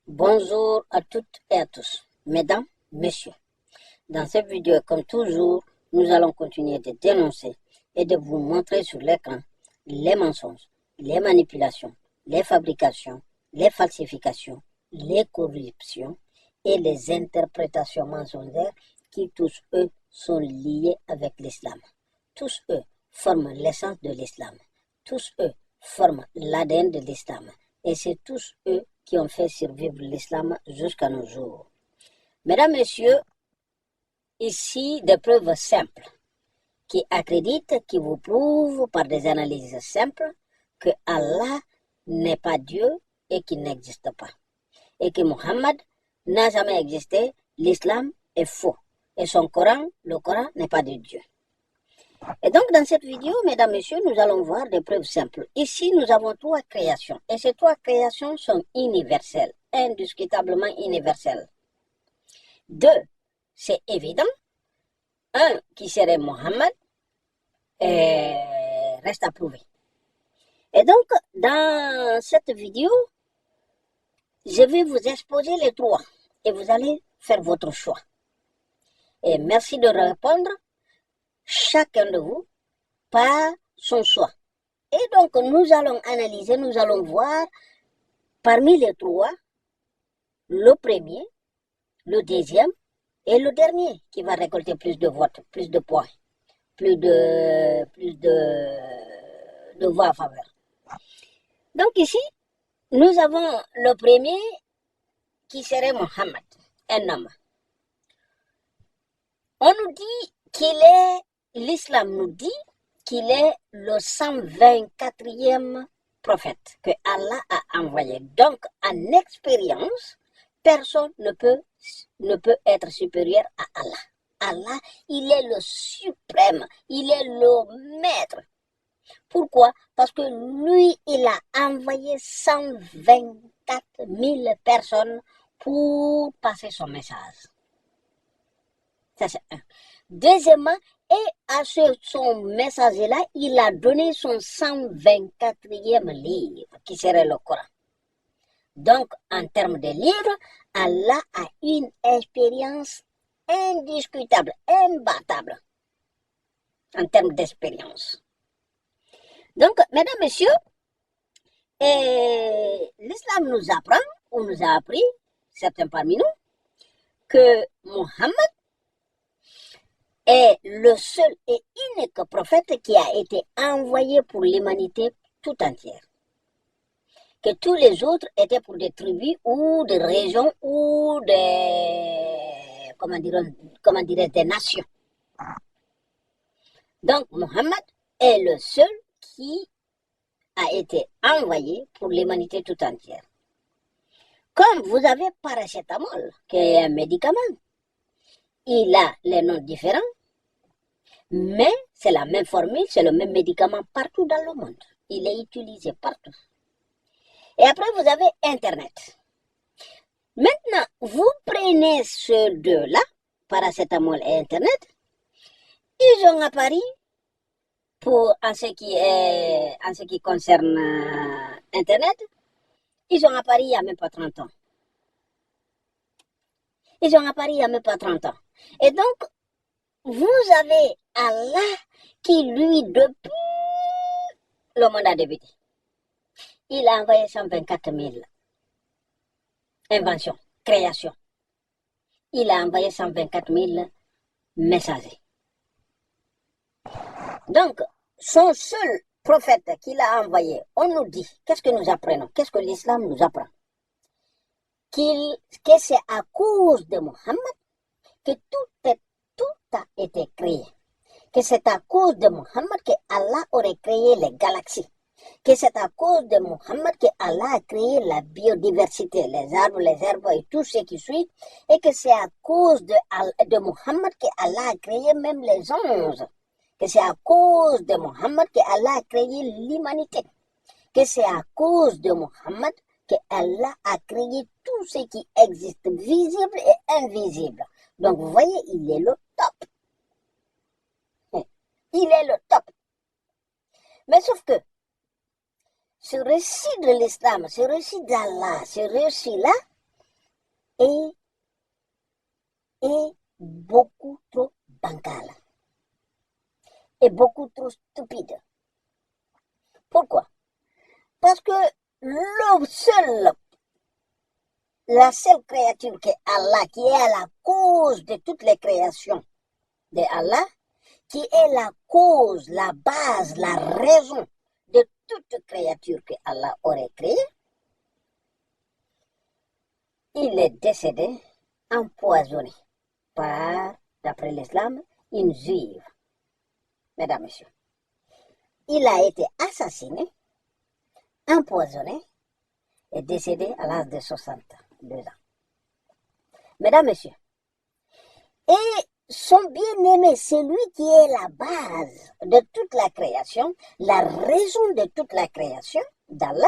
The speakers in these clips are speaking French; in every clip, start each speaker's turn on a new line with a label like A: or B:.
A: Bonjour à toutes et à tous, mesdames, messieurs. Dans cette vidéo, comme toujours, nous allons continuer de dénoncer et de vous montrer sur l'écran les mensonges, les manipulations, les fabrications, les falsifications, les corruptions et les interprétations mensongères qui tous eux sont liés avec l'islam. Tous eux forment l'essence de l'islam. Tous eux forment l'ADN de l'islam. Et c'est tous eux qui ont fait survivre l'islam jusqu'à nos jours. Mesdames, Messieurs, ici des preuves simples qui accréditent, qui vous prouvent par des analyses simples que Allah n'est pas Dieu et qu'il n'existe pas. Et que Mohammed n'a jamais existé, l'islam est faux. Et son Coran, le Coran n'est pas de Dieu. Et donc, dans cette vidéo, mesdames, messieurs, nous allons voir des preuves simples. Ici, nous avons trois créations. Et ces trois créations sont universelles, indiscutablement universelles. Deux, c'est évident. Un, qui serait Mohammed, reste à prouver. Et donc, dans cette vidéo, je vais vous exposer les trois. Et vous allez faire votre choix. Et merci de répondre, chacun de vous, par son choix. Et donc, nous allons analyser, nous allons voir parmi les trois, le premier, le deuxième et le dernier qui va récolter plus de votes, plus de points, plus de voix à faveur. Donc ici, nous avons le premier qui serait Mohammed, un homme. On nous dit qu'il est, l'islam nous dit qu'il est le 124e prophète que Allah a envoyé. Donc, en expérience, personne ne peut être supérieur à Allah. Allah, il est le suprême, il est le maître. Pourquoi? Parce que lui, il a envoyé 124 000 personnes pour passer son message. Ça, c'est un. Deuxièmement, et à son message-là, il a donné son 124e livre, qui serait le Coran. Donc, en termes de livres, Allah a une expérience indiscutable, imbattable, en termes d'expérience. Donc, mesdames, messieurs, l'islam nous apprend, ou nous a appris, certains parmi nous, que Mohammed est le seul et unique prophète qui a été envoyé pour l'humanité tout entière. Que tous les autres étaient pour des tribus ou des régions ou des, comment dirais, des nations. Donc, Mohammed est le seul qui a été envoyé pour l'humanité tout entière. Comme vous avez paracétamol, qui est un médicament, il a les noms différents, mais c'est la même formule, c'est le même médicament partout dans le monde. Il est utilisé partout. Et après, vous avez Internet. Maintenant, vous prenez ces deux-là, paracétamol et Internet, ils ont apparu en ce qui concerne Internet, ils ont apparu il n'y a même pas 30 ans. Ils ont apparu il n'y a même pas 30 ans. Et donc, vous avez Allah qui, lui, depuis le monde a débuté, il a envoyé 124 000 inventions, créations. Il a envoyé 124 000 messagers. Donc, son seul prophète qu'il a envoyé, on nous dit, qu'est-ce que nous apprenons? Qu'est-ce que l'islam nous apprend? Que c'est à cause de Mohammed que tout a été créé. Que c'est à cause de Mohammed que Allah aurait créé les galaxies. Que c'est à cause de Mohammed que Allah a créé la biodiversité, les arbres, les herbes et tout ce qui suit. Et que c'est à cause de Mohammed que Allah a créé même les anges. Que c'est à cause de Mohammed que Allah a créé l'humanité. Que c'est à cause de Mohammed que Allah a créé tout ce qui existe, visible et invisible. Donc, vous voyez, il est le top. Il est le top. Mais sauf que, ce récit de l'islam, ce récit d'Allah, ce récit-là, est beaucoup trop bancal et beaucoup trop stupide. Pourquoi? Parce que la seule créature qui est Allah, qui est à la cause de toutes les créations de Allah, qui est la cause, la base, la raison de toute créature que Allah aurait créée, il est décédé empoisonné par, d'après l'islam, une juive. Mesdames, Messieurs, il a été assassiné, empoisonné et décédé à l'âge de 62 ans. Mesdames, Messieurs, et son bien-aimé, c'est lui qui est la base de toute la création, la raison de toute la création d'Allah.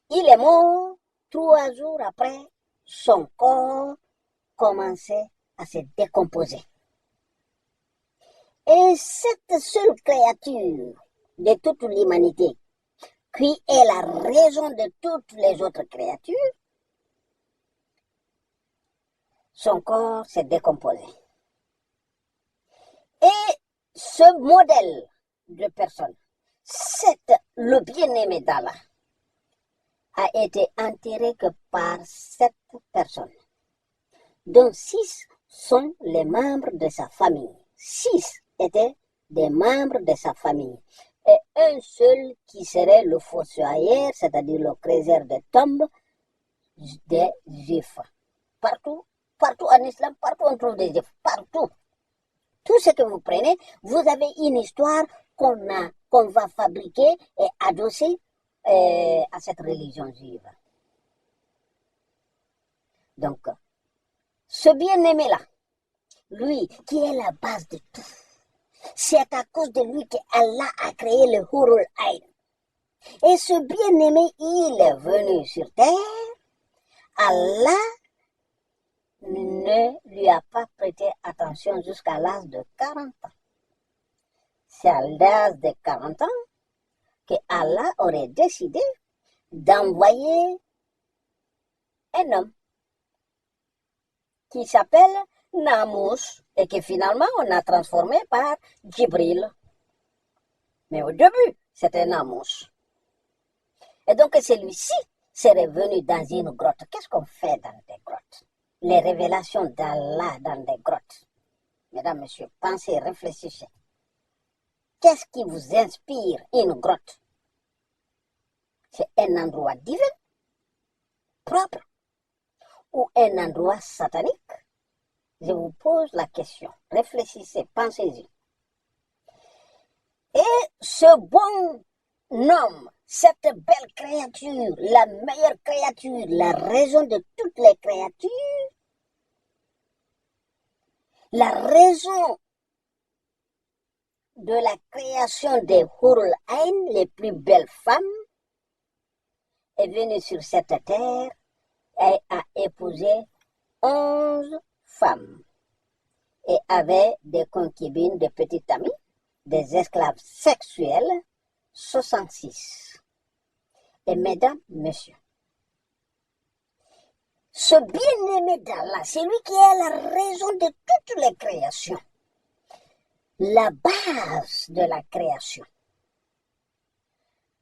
A: Il est mort 3 jours après, son corps commençait à se décomposer. Et cette seule créature de toute l'humanité, qui est la raison de toutes les autres créatures, son corps s'est décomposé. Et ce modèle de personne, le bien-aimé d'Allah, a été enterré que par 7 personnes, dont 6 sont les membres de sa famille. 6 étaient des membres de sa famille. Et un seul qui serait le fossoyeur, c'est-à-dire le creuseur de tombes des Juifs. Partout en islam, partout on trouve des Juifs, partout. Tout ce que vous prenez, vous avez une histoire qu'on va fabriquer et adosser à cette religion juive. Donc, ce bien-aimé-là, lui qui est la base de tout, c'est à cause de lui que Allah a créé le Hurul Ain. Et ce bien-aimé, il est venu sur terre. Allah ne lui a pas prêté attention jusqu'à l'âge de 40 ans. C'est à l'âge de 40 ans que Allah aurait décidé d'envoyer un homme qui s'appelle Namous et que finalement on a transformé par Djibril. Mais au début, c'était Namous. Et donc celui-ci serait venu dans une grotte. Qu'est-ce qu'on fait dans des grottes? Les révélations d'Allah dans des grottes. Mesdames, Messieurs, pensez, réfléchissez. Qu'est-ce qui vous inspire une grotte? C'est un endroit divin, propre, ou un endroit satanique? Je vous pose la question. Réfléchissez, pensez-y. Et ce bon homme, cette belle créature, la meilleure créature, la raison de toutes les créatures, la raison de la création des Hurul Ain, les plus belles femmes, est venu sur cette terre et a épousé 11 femmes et avait des concubines, des petites amies, des esclaves sexuels, 66. Et mesdames, messieurs, ce bien-aimé d'Allah, c'est lui qui est la raison de toutes les créations, la base de la création.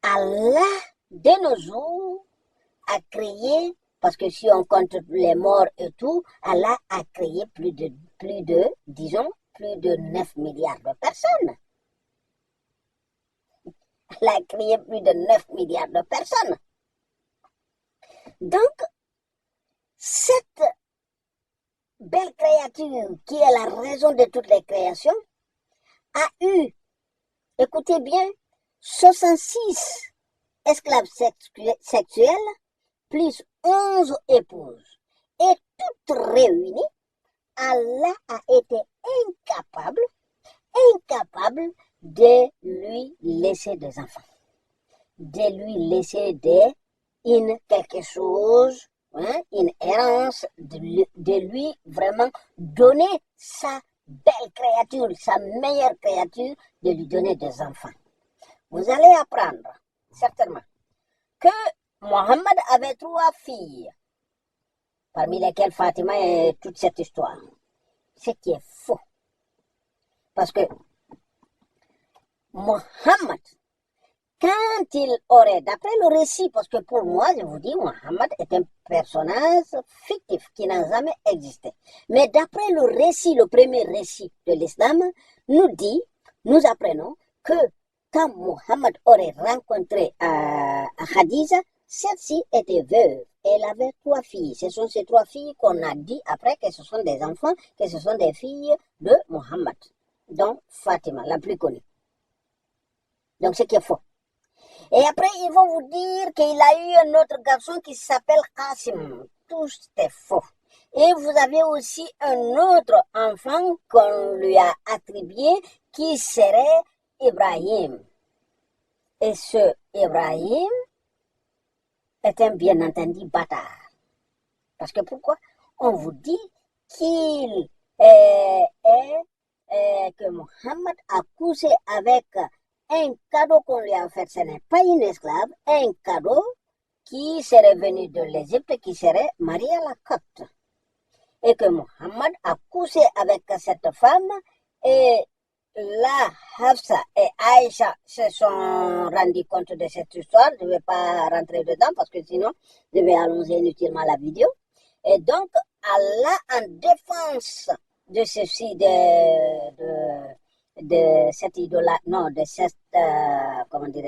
A: Allah, de nos jours, a créé, parce que si on compte les morts et tout, Allah a créé plus de 9 milliards de personnes. Allah a créé plus de 9 milliards de personnes. Donc, cette belle créature qui est la raison de toutes les créations a eu, écoutez bien, 66 esclaves sexuels plus 11 épouses. Et toutes réunies, Allah a été incapable de lui laisser des enfants, de lui laisser quelque chose, une errance, de lui vraiment donner sa belle créature, sa meilleure créature, de lui donner des enfants. Vous allez apprendre, certainement, que Mohammed avait 3 filles, parmi lesquelles Fatima et toute cette histoire. Ce qui est faux. Parce que Mohammed, quand il aurait, d'après le récit, parce que pour moi, je vous dis, Mohammed est un personnage fictif qui n'a jamais existé. Mais d'après le récit, le premier récit de l'islam, nous apprenons que quand Mohammed aurait rencontré Khadija, celle-ci était veuve. Elle avait 3 filles. Ce sont ces 3 filles qu'on a dit après que ce sont des enfants, que ce sont des filles de Mohammed, dont Fatima, la plus connue. Donc, ce qui est faux. Et après, ils vont vous dire qu'il a eu un autre garçon qui s'appelle Qasim. Tout est faux. Et vous avez aussi un autre enfant qu'on lui a attribué qui serait Ibrahim. Et ce Ibrahim est un bien entendu bâtard. Parce que pourquoi? On vous dit qu'il que Mohammed a couché avec un cadeau qu'on lui a offert. Ce n'est pas une esclave, un cadeau qui serait venu de l'Égypte, qui serait Maria la Copte. Et que Mohammed a couché avec cette femme et là, Hafsa et Aïcha se sont rendus compte de cette histoire. Je ne vais pas rentrer dedans parce que sinon, je vais allonger inutilement la vidéo. Et donc, Allah, en défense de ceci, de cette idole, non, de cette, comment je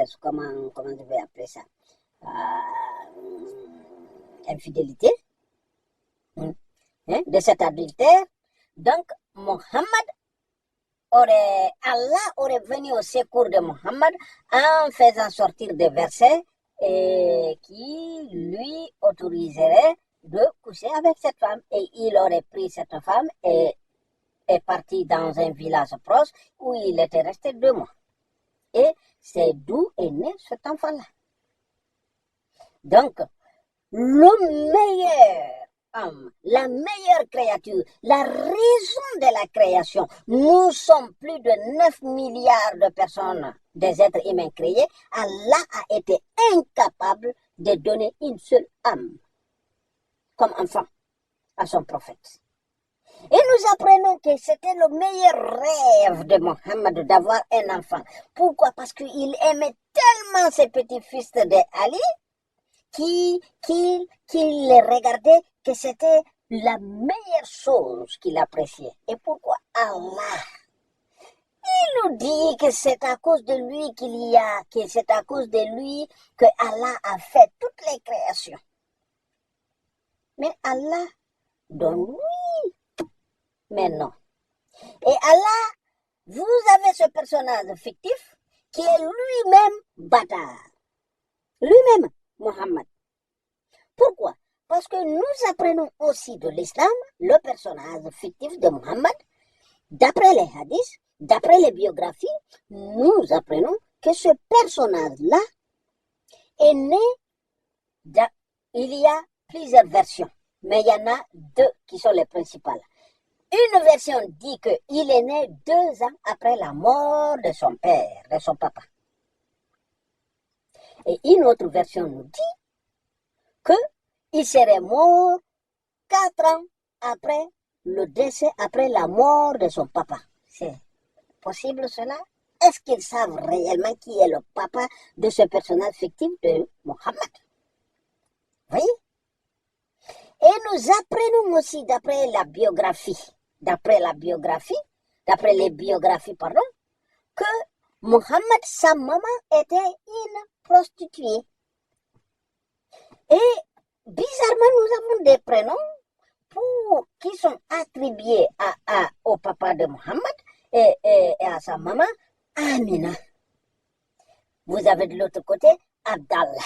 A: vais appeler ça, infidélité, de cet adultère. Donc, Allah aurait venu au secours de Mohammed en faisant sortir des versets qui lui autoriseraient de coucher avec cette femme. Et il aurait pris cette femme et est parti dans un village proche où il était resté 2 mois. Et c'est d'où est né cet enfant-là. Donc, le meilleur homme, la meilleure créature, la raison de la création. Nous sommes plus de 9 milliards de personnes, des êtres humains créés. Allah a été incapable de donner une seule âme comme enfant à son prophète. Et nous apprenons que c'était le meilleur rêve de Mohammed d'avoir un enfant. Pourquoi? Parce qu'il aimait tellement ses petits-fils de Ali qu'il les regardait, que c'était la meilleure chose qu'il appréciait. Et pourquoi? Allah. Il nous dit que c'est à cause de lui que c'est à cause de lui que Allah a fait toutes les créations. Mais Allah donne oui. Mais non. Et Allah, vous avez ce personnage fictif qui est lui-même bâtard. Lui-même, Mohammed. Pourquoi? Parce que nous apprenons aussi de l'islam le personnage fictif de Mohammed. D'après les hadiths, d'après les biographies, nous apprenons que ce personnage-là est né, il y a plusieurs versions, mais il y en a 2 qui sont les principales. Une version dit qu'il est né 2 ans après la mort de son père, de son papa. Et une autre version nous dit qu'il serait mort 4 ans après le décès, après la mort de son papa. C'est possible cela? Est-ce qu'ils savent réellement qui est le papa de ce personnage fictif de Mohammed? Vous voyez? Et nous apprenons aussi d'après les biographies, que Mohammed, sa maman, était une prostituée. Et bizarrement, nous avons des prénoms qui sont attribués au papa de Mohammed et à sa maman, Amina. Vous avez de l'autre côté Abdallah.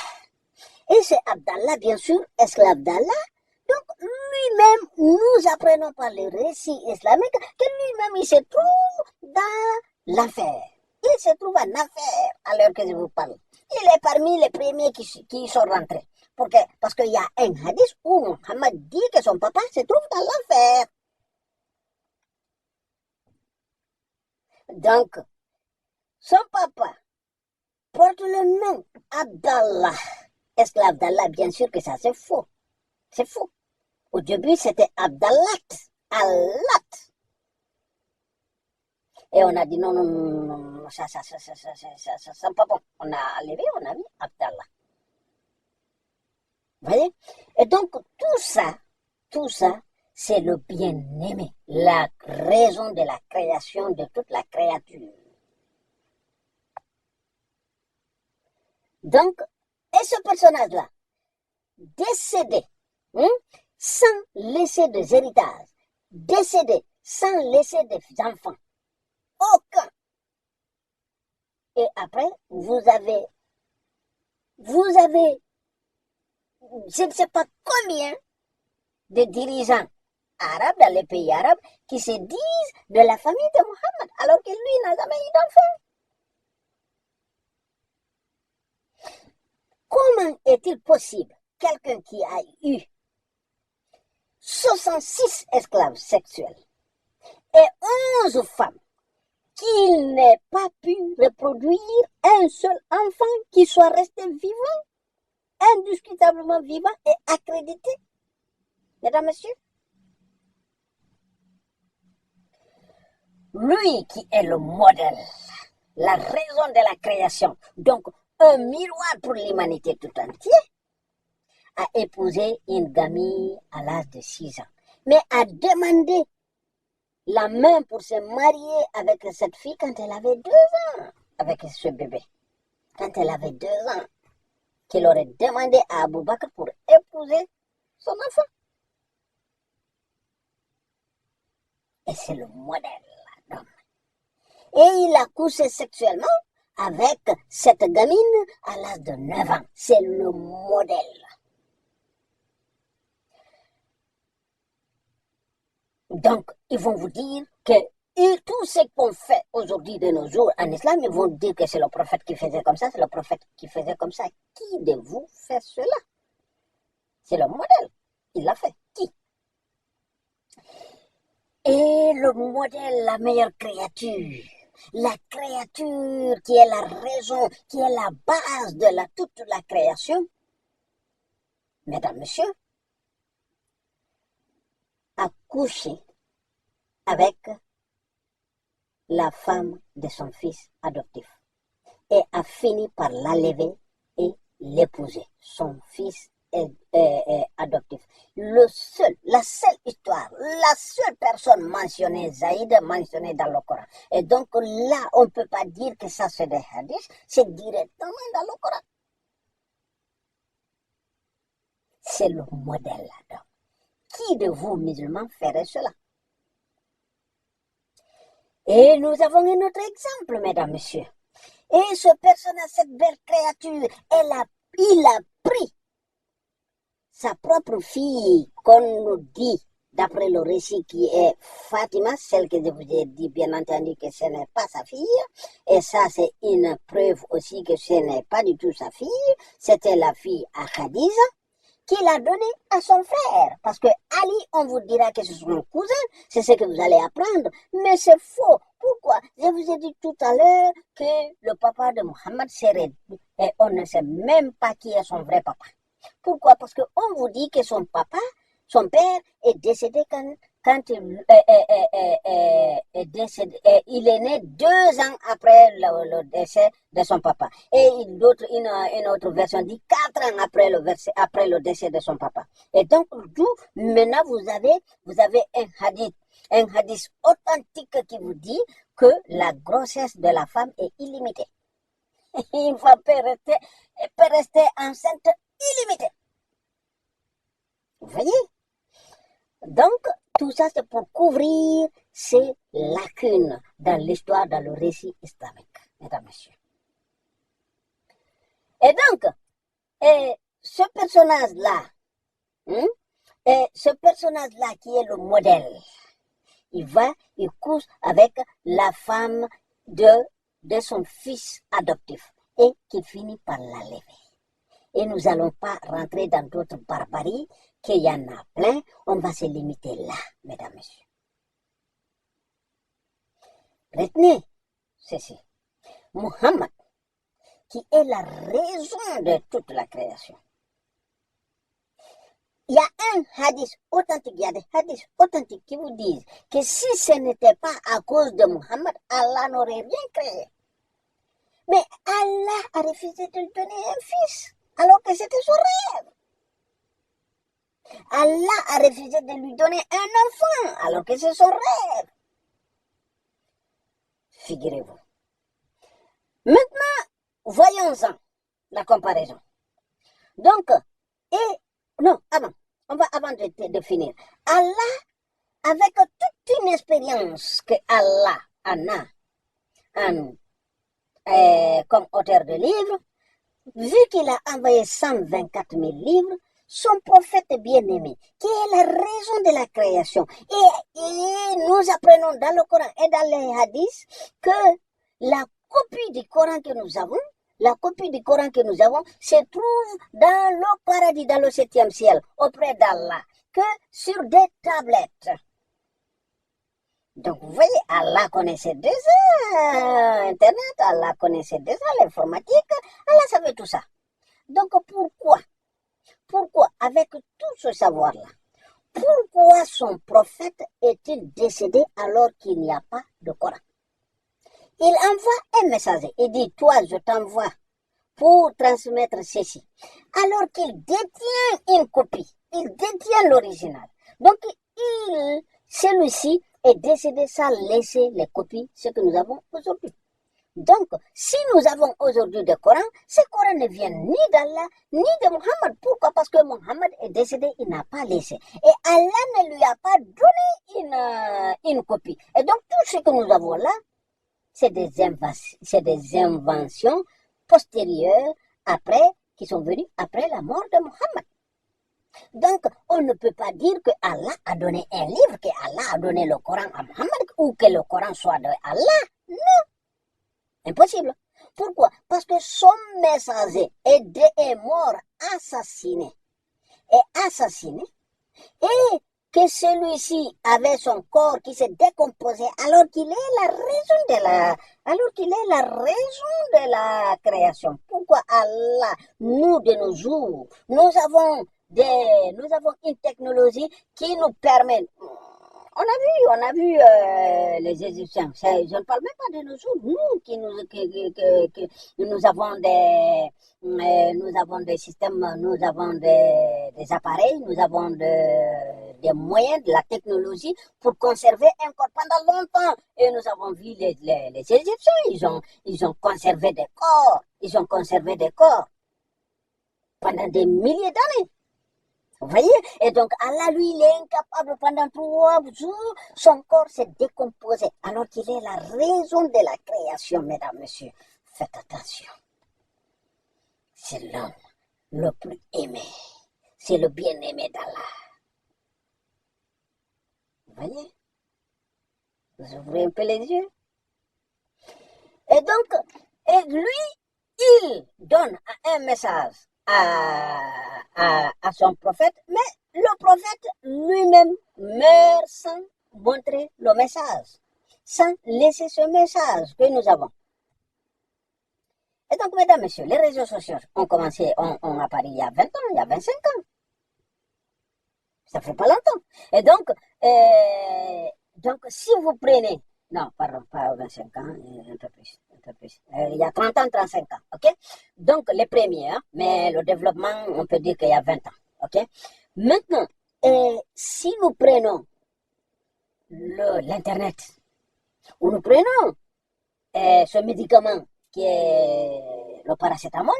A: Et c'est Abdallah, bien sûr, esclave d'Allah. Donc, lui-même, nous apprenons par les récits islamiques que lui-même, il se trouve dans l'affaire. Il se trouve en affaire à l'heure que je vous parle. Il est parmi les premiers qui sont rentrés. Parce qu'il y a un hadith où Mohammed dit que son papa se trouve dans l'affaire. Donc, son papa porte le nom Abdallah. esclave d'Allah, bien sûr que ça c'est faux. C'est faux. Au début, c'était Abdallah, Allah. Et on a dit non, non, non, non, non, ça, c'est pas bon. On a enlevé, on a mis Abdallah. Vous voyez? Et donc, tout ça, c'est le bien-aimé, la raison de la création de toute la créature. Donc, et ce personnage-là, décédé, sans laisser des héritages, décédé sans laisser des enfants, aucun. Et après, vous avez, je ne sais pas combien de dirigeants arabes dans les pays arabes qui se disent de la famille de Mohammed, alors que lui n'a jamais eu d'enfant. Comment est-il possible, quelqu'un qui a eu 66 esclaves sexuels et 11 femmes, qu'il n'ait pas pu reproduire un seul enfant qui soit resté vivant, indiscutablement vivant et accrédité? Mesdames, Messieurs, lui qui est le modèle, la raison de la création, donc un miroir pour l'humanité tout entière, a épousé une gamine à l'âge de 6 ans, mais a demandé la main pour se marier avec cette fille quand elle avait 2 ans, avec ce bébé. Quand elle avait 2 ans, qu'il aurait demandé à Abou Bakr pour épouser son enfant. Et c'est le modèle d'homme. Et il a couché sexuellement avec cette gamine à l'âge de 9 ans. C'est le modèle. Donc, ils vont vous dire que tout ce qu'on fait aujourd'hui de nos jours en islam, ils vont dire que c'est le prophète qui faisait comme ça, c'est le prophète qui faisait comme ça. Qui de vous fait cela? C'est le modèle. Il l'a fait. Qui? Et le modèle, la meilleure créature, la créature qui est la raison, qui est la base de toute la création, mesdames, messieurs, a couché avec la femme de son fils adoptif et a fini par l'enlever et l'épouser, son fils adoptif. La seule histoire, la seule personne mentionnée, Zaïd, mentionnée dans le Coran. Et donc là, on ne peut pas dire que ça c'est des hadiths, c'est directement dans le Coran. C'est le modèle là-dedans. Qui de vous, musulmans, ferait cela? Et nous avons un autre exemple, mesdames, messieurs. Et ce personnage, cette belle créature, il a pris sa propre fille, qu'on nous dit, d'après le récit qui est Fatima, celle que je vous ai dit, bien entendu, que ce n'est pas sa fille. Et ça, c'est une preuve aussi que ce n'est pas du tout sa fille. C'était la fille à Khadija, qu'il a donné à son frère. Parce que Ali, on vous dira que c'est son cousin, c'est ce que vous allez apprendre. Mais c'est faux. Pourquoi? Je vous ai dit tout à l'heure que le papa de Mohammed serait... Et on ne sait même pas qui est son vrai papa. Pourquoi? Parce qu'on vous dit que son père est décédé quand est décédé. Il est né 2 ans après le décès de son papa. Et une autre version dit 4 ans après le décès de son papa. Et donc, maintenant, vous avez un hadith authentique qui vous dit que la grossesse de la femme est illimitée. Une femme peut rester enceinte illimitée. Vous voyez? Donc, tout ça, c'est pour couvrir ces lacunes dans l'histoire, dans le récit islamique, mesdames, messieurs. Et donc, ce personnage-là qui est le modèle, il couche avec la femme de son fils adoptif et qui finit par l'enlever. Et nous n'allons pas rentrer dans d'autres barbaries, qu'il y en a plein. On va se limiter là, mesdames, messieurs. Retenez ceci. Mohammed, qui est la raison de toute la création, il y a un hadith authentique, il y a des hadiths authentiques qui vous disent que si ce n'était pas à cause de Muhammad, Allah n'aurait rien créé. Mais Allah a refusé de lui donner un fils, alors que c'était son rêve. Allah a refusé de lui donner un enfant, alors que c'est son rêve. Figurez-vous. Maintenant, voyons-en la comparaison. Donc, avant de finir, Allah, avec toute une expérience que Allah en a comme auteur de livres, vu qu'il a envoyé 124 000 livres, son prophète bien-aimé, qui est la raison de la création. Et nous apprenons dans le Coran et dans les hadiths que la copie du Coran que nous avons, se trouve dans le paradis, dans le 7e ciel, auprès d'Allah, que sur des tablettes. Donc, vous voyez, Allah connaissait déjà Internet, Allah connaissait déjà l'informatique, Allah savait tout ça. Donc, pourquoi, avec tout ce savoir-là, pourquoi son prophète est-il décédé alors qu'il n'y a pas de Coran? Il envoie un messager, il dit, toi, je t'envoie pour transmettre ceci, alors qu'il détient une copie, il détient l'original. Donc, celui-ci est décédé sans laisser les copies, ce que nous avons aujourd'hui. Donc, si nous avons aujourd'hui le Coran, ce Coran ne vient ni d'Allah, ni de Muhammad. Pourquoi? Parce que Muhammad est décédé, il n'a pas laissé. Et Allah ne lui a pas donné une copie. Et donc, tout ce que nous avons là, c'est des inventions postérieures qui sont venues après la mort de Muhammad. Donc, on ne peut pas dire que Allah a donné un livre, que Allah a donné le Coran à Muhammad, ou que le Coran soit de Allah. Non. Impossible. Pourquoi? Parce que son messager est mort, assassiné. Et que celui-ci avait son corps qui s'est décomposé alors qu'il est la raison de la création. Pourquoi Allah, nous de nos jours, nous avons une technologie qui nous permet. On a vu les Égyptiens. Je ne parle même pas de nos jours. Nous avons des systèmes, nous avons des appareils, nous avons des moyens, de la technologie pour conserver un corps pendant longtemps. Et nous avons vu les Égyptiens, ils ont conservé des corps pendant des milliers d'années. Vous voyez? Et donc, Allah, lui, il est incapable pendant 3 jours, son corps s'est décomposé, alors qu'il est la raison de la création, mesdames, messieurs. Faites attention. C'est l'homme le plus aimé. C'est le bien-aimé d'Allah. Vous voyez? Vous ouvrez un peu les yeux. Et donc, lui, il donne un message à son prophète, mais le prophète lui-même meurt sans montrer le message, sans laisser ce message que nous avons. Et donc, mesdames, messieurs, les réseaux sociaux ont apparu il y a 20 ans, il y a 25 ans. Ça fait pas longtemps. Et donc si vous prenez, non, pardon, pas 25 ans, un peu plus. Il y a 30 ans, 35 ans, ok? Donc, les premiers, hein, mais le développement, on peut dire qu'il y a 20 ans, ok? Maintenant, si nous prenons l'Internet, ou nous prenons ce médicament qui est le paracétamol,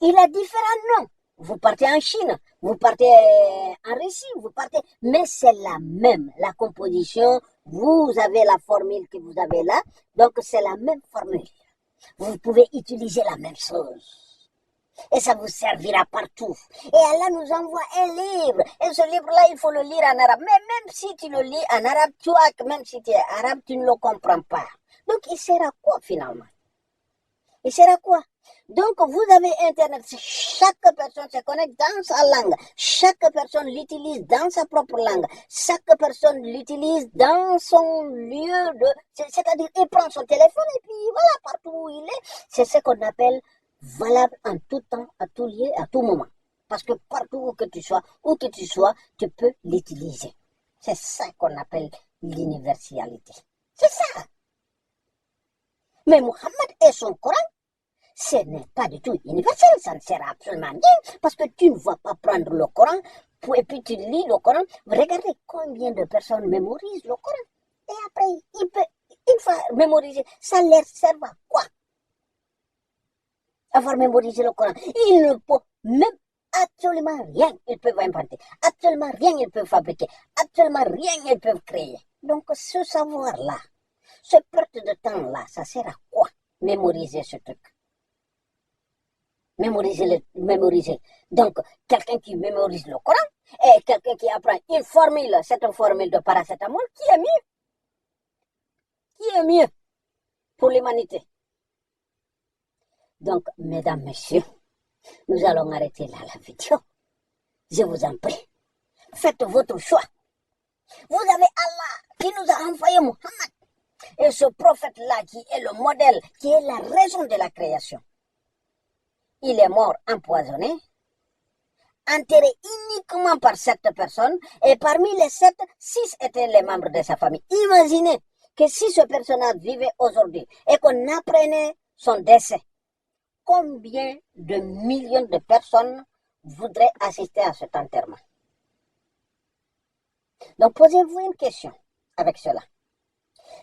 A: il a différents noms. Vous partez en Chine, vous partez en Russie, mais c'est la même, la composition, vous avez la formule que vous avez là, donc c'est la même formule. Vous pouvez utiliser la même chose. Et ça vous servira partout. Et Allah nous envoie un livre. Et ce livre-là, il faut le lire en arabe. Mais même si tu le lis en arabe, même si tu es arabe, tu ne le comprends pas. Donc, il sert à quoi finalement? Il sert à quoi? Donc, vous avez Internet. Chaque personne se connecte dans sa langue. Chaque personne l'utilise dans sa propre langue. Chaque personne l'utilise dans son lieu de... C'est-à-dire, il prend son téléphone et puis voilà, partout où il est. C'est ce qu'on appelle valable en tout temps, à tout lieu, à tout moment. Parce que partout où que tu sois, tu peux l'utiliser. C'est ça qu'on appelle l'universalité. C'est ça. Mais Mohammed et son Coran, ce n'est pas du tout universel, ça ne sert absolument à rien, parce que tu ne vas pas prendre le Coran, et puis tu lis le Coran. Regardez combien de personnes mémorisent le Coran. Et après, une fois mémorisé, ça leur sert à quoi? Avoir mémorisé le Coran. Ils ne peuvent même absolument rien, ils peuvent inventer, absolument rien, ils peuvent fabriquer, absolument rien, ils peuvent créer. Donc ce savoir-là, ce perte de temps-là, ça sert à quoi? Mémoriser ce truc. Mémoriser. Donc, quelqu'un qui mémorise le Coran et quelqu'un qui apprend une formule, cette formule de paracétamol, qui est mieux? Qui est mieux pour l'humanité? Donc, mesdames, messieurs, nous allons arrêter là la vidéo. Je vous en prie, faites votre choix. Vous avez Allah qui nous a envoyé Muhammad. Et ce prophète-là qui est le modèle, qui est la raison de la création. Il est mort empoisonné, enterré uniquement par 7 personnes, et parmi les 7, 6 étaient les membres de sa famille. Imaginez que si ce personnage vivait aujourd'hui et qu'on apprenait son décès, combien de millions de personnes voudraient assister à cet enterrement? Donc posez-vous une question avec cela.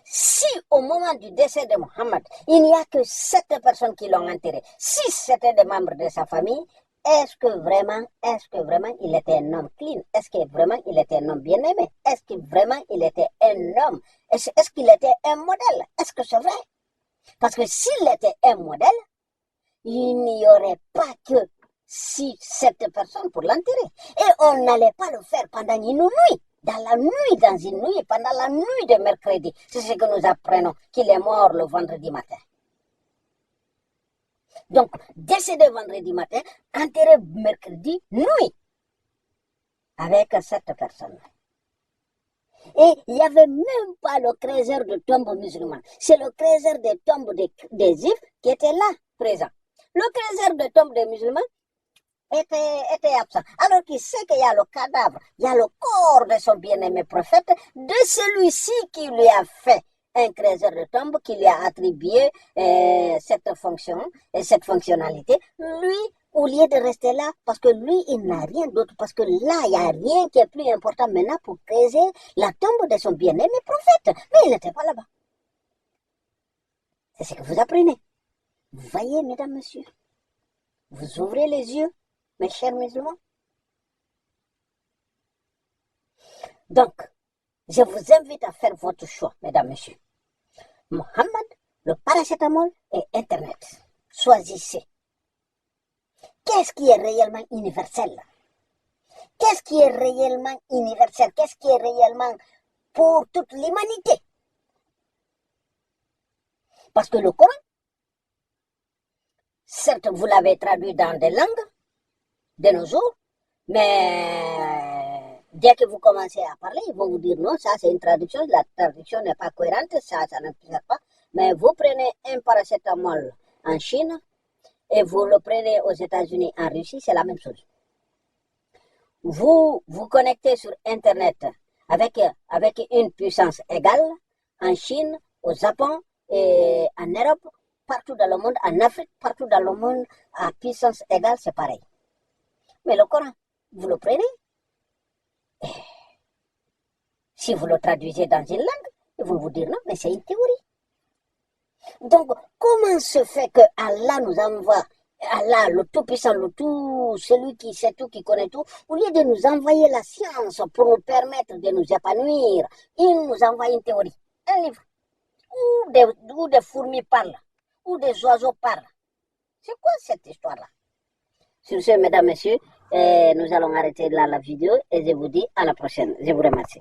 A: Si au moment du décès de Mohammed, il n'y a que 7 personnes qui l'ont enterré, 6 c'était des membres de sa famille, est-ce que vraiment il était un homme clean? Est-ce que vraiment il était un homme bien-aimé? Est-ce que vraiment il était un homme? Est-ce qu'il était un modèle? Est-ce que c'est vrai? Parce que s'il était un modèle, il n'y aurait pas que 7 personnes pour l'enterrer. Et on n'allait pas le faire pendant une nuit. Dans une nuit, pendant la nuit de mercredi. C'est ce que nous apprenons, qu'il est mort le vendredi matin. Donc, décédé vendredi matin, enterré mercredi nuit, avec 7 personnes. Et il n'y avait même pas le creuseur de tombes musulmans. C'est le creuseur des tombes des juifs qui était là, présent. Le creuseur de tombes des musulmans était absent. Alors qu'il sait qu'il y a le cadavre, il y a le corps de son bien-aimé prophète, de celui-ci qui lui a fait un creuseur de tombe, qui lui a attribué cette fonction et cette fonctionnalité. Lui, au lieu de rester là, parce que lui, il n'a rien d'autre, parce que là, il n'y a rien qui est plus important maintenant pour creuser la tombe de son bien-aimé prophète. Mais il n'était pas là-bas. C'est ce que vous apprenez. Vous voyez, mesdames, messieurs, vous ouvrez les yeux, mes chers musulmans. Donc, je vous invite à faire votre choix, mesdames, messieurs. Mohammed, le paracétamol et Internet. Choisissez. Qu'est-ce qui est réellement universel? Qu'est-ce qui est réellement universel? Qu'est-ce qui est réellement pour toute l'humanité? Parce que le Coran, certes, vous l'avez traduit dans des langues de nos jours, mais dès que vous commencez à parler, ils vont vous dire non, ça c'est une traduction, la traduction n'est pas cohérente, ça ne sert pas. Mais vous prenez un paracétamol en Chine et vous le prenez aux États-Unis, en Russie, c'est la même chose. Vous vous connectez sur Internet avec une puissance égale en Chine, au Japon et en Europe, partout dans le monde, en Afrique, partout dans le monde, à puissance égale, c'est pareil. Mais le Coran, vous le prenez, et si vous le traduisez dans une langue, ils vont vous dire non, mais c'est une théorie. Donc, comment se fait que Allah nous envoie, Allah, le Tout-Puissant, le Tout, celui qui sait tout, qui connaît tout, au lieu de nous envoyer la science pour nous permettre de nous épanouir, il nous envoie une théorie, un livre, où des fourmis parlent, où des oiseaux parlent. C'est quoi cette histoire-là? Sur ce, mesdames, messieurs, nous allons arrêter là la vidéo et je vous dis à la prochaine. Je vous remercie.